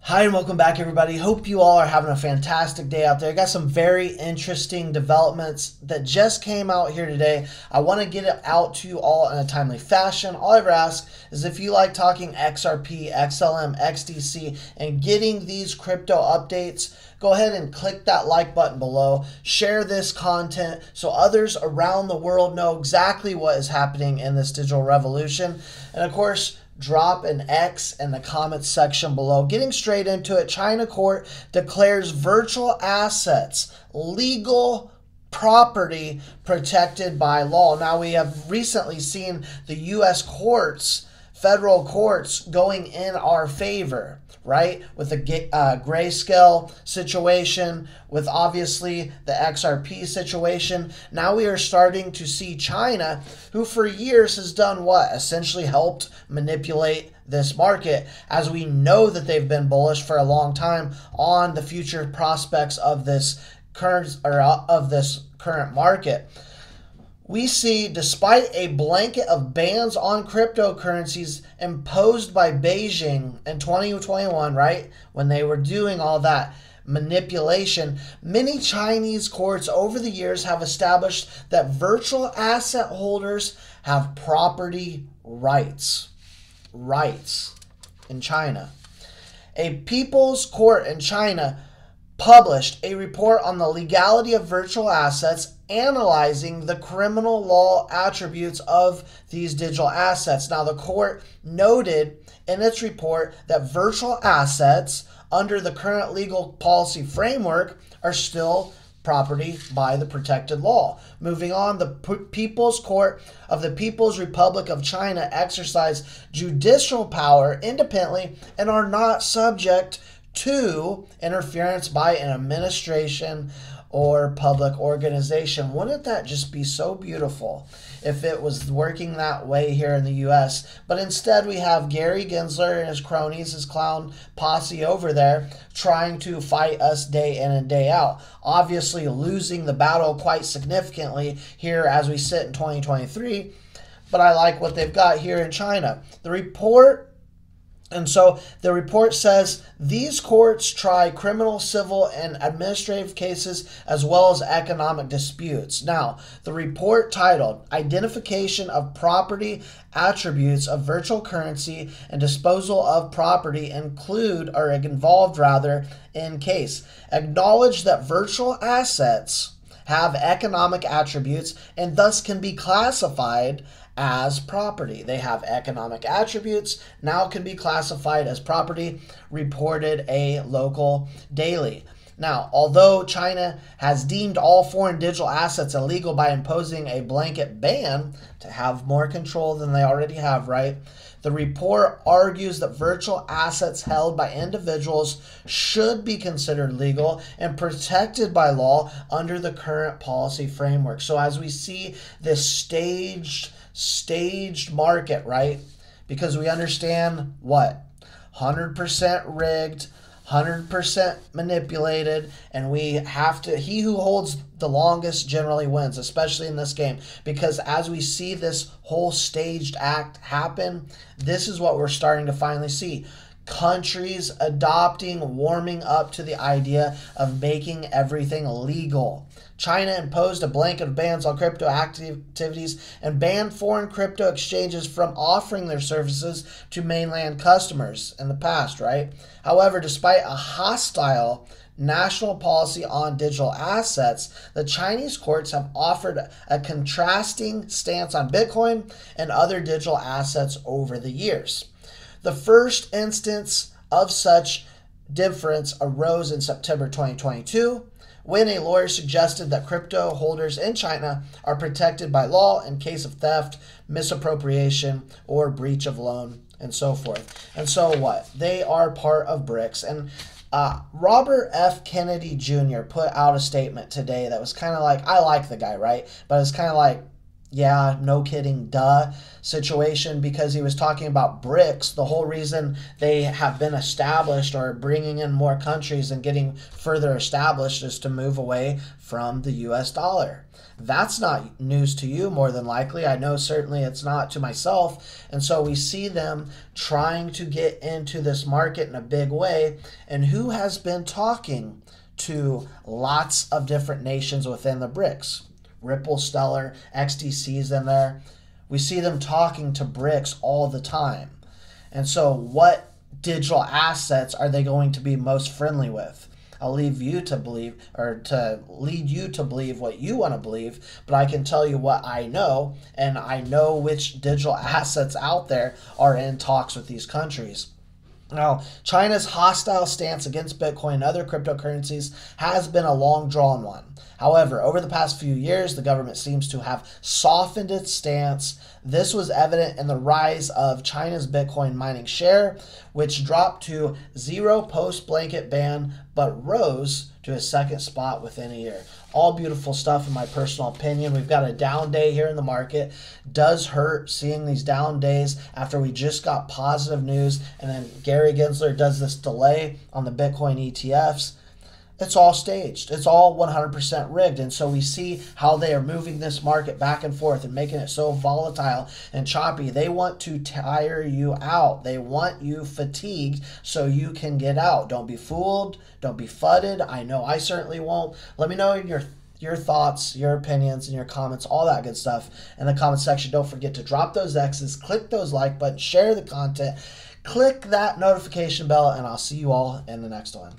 Hi and welcome back, everybody. Hope you all are having a fantastic day out there. I got some very interesting developments that just came out here today. I want to get it out to you all in a timely fashion. All I ever ask is if you like talking XRP, XLM, XDC, and getting these crypto updates, go ahead and click that like button below. Share this content so others around the world know exactly what is happening in this digital revolution. And of course, drop an X in the comments section below. Getting straight into it, China court declares virtual assets legal property protected by law. Now, we have recently seen the U.S. courts, federal courts, going in our favor, right? With the grayscale situation, with obviously the XRP situation. Now we are starting to see China, who for years has done what? Essentially helped manipulate this market, as we know that they've been bullish for a long time on the future prospects of this current market. We see, despite a blanket of bans on cryptocurrencies imposed by Beijing in 2021, right, when they were doing all that manipulation, many Chinese courts over the years have established that virtual asset holders have property rights in China. A people's court in China published a report on the legality of virtual assets, analyzing the criminal law attributes of these digital assets. Now, the court noted in its report that virtual assets under the current legal policy framework are still property by the protected law. Moving on, the People's Court of the People's Republic of China exercise judicial power independently and are not subject to interference by an administration or public organization. Wouldn't that just be so beautiful if it was working that way here in the U.S.? But instead we have Gary Gensler and his cronies, his clown posse over there, trying to fight us day in and day out. Obviously losing the battle quite significantly here as we sit in 2023. But I like what they've got here in China. The report says these courts try criminal, civil, and administrative cases as well as economic disputes. Now, the report titled Identification of Property Attributes of Virtual Currency and Disposal of Property involved in case. Acknowledge that virtual assets have economic attributes and thus can be classified as property. They have economic attributes, now can be classified as property, reported a local daily. Now, although China has deemed all foreign digital assets illegal by imposing a blanket ban to have more control than they already have, right? The report argues that virtual assets held by individuals should be considered legal and protected by law under the current policy framework. So as we see this staged market, right? Because we understand what? 100% rigged, 100% manipulated, and he who holds the longest generally wins, especially in this game. Because as we see this whole staged act happen, this is what we're starting to finally see. Countries warming up to the idea of making everything legal. China imposed a blanket of bans on crypto activities and banned foreign crypto exchanges from offering their services to mainland customers in the past, right? However, despite a hostile national policy on digital assets, the Chinese courts have offered a contrasting stance on Bitcoin and other digital assets over the years. The first instance of such difference arose in September 2022, when a lawyer suggested that crypto holders in China are protected by law in case of theft, misappropriation, or breach of loan, and so forth. And so what? They are part of BRICS. And Robert F. Kennedy Jr. put out a statement today that was kind of like, I like the guy, right? But it's kind of like, yeah, no kidding, duh situation, because he was talking about BRICS. The whole reason they have been established or bringing in more countries and getting further established is to move away from the US dollar. That's not news to you, more than likely. I know certainly it's not to myself. And so we see them trying to get into this market in a big way. And who has been talking to lots of different nations within the BRICS? Ripple, Stellar, XDC's in there. We see them talking to BRICS all the time. And so what digital assets are they going to be most friendly with? I'll leave you to believe, or to lead you to believe what you want to believe, but I can tell you what I know, and I know which digital assets out there are in talks with these countries. Now, China's hostile stance against Bitcoin and other cryptocurrencies has been a long drawn one. However, over the past few years, the government seems to have softened its stance. This was evident in the rise of China's Bitcoin mining share, which dropped to 0 post-blanket ban, but rose to a second spot within a year. All beautiful stuff in my personal opinion. We've got a down day here in the market. Does hurt seeing these down days after we just got positive news, and then Gary Gensler does this delay on the Bitcoin ETFs. It's all staged. It's all 100% rigged. And so we see how they are moving this market back and forth and making it so volatile and choppy. They want to tire you out. They want you fatigued so you can get out. Don't be fooled. Don't be fudded. I know I certainly won't. Let me know your thoughts, your opinions, and your comments, all that good stuff in the comment section. Don't forget to drop those X's, click those like buttons, share the content, click that notification bell, and I'll see you all in the next one.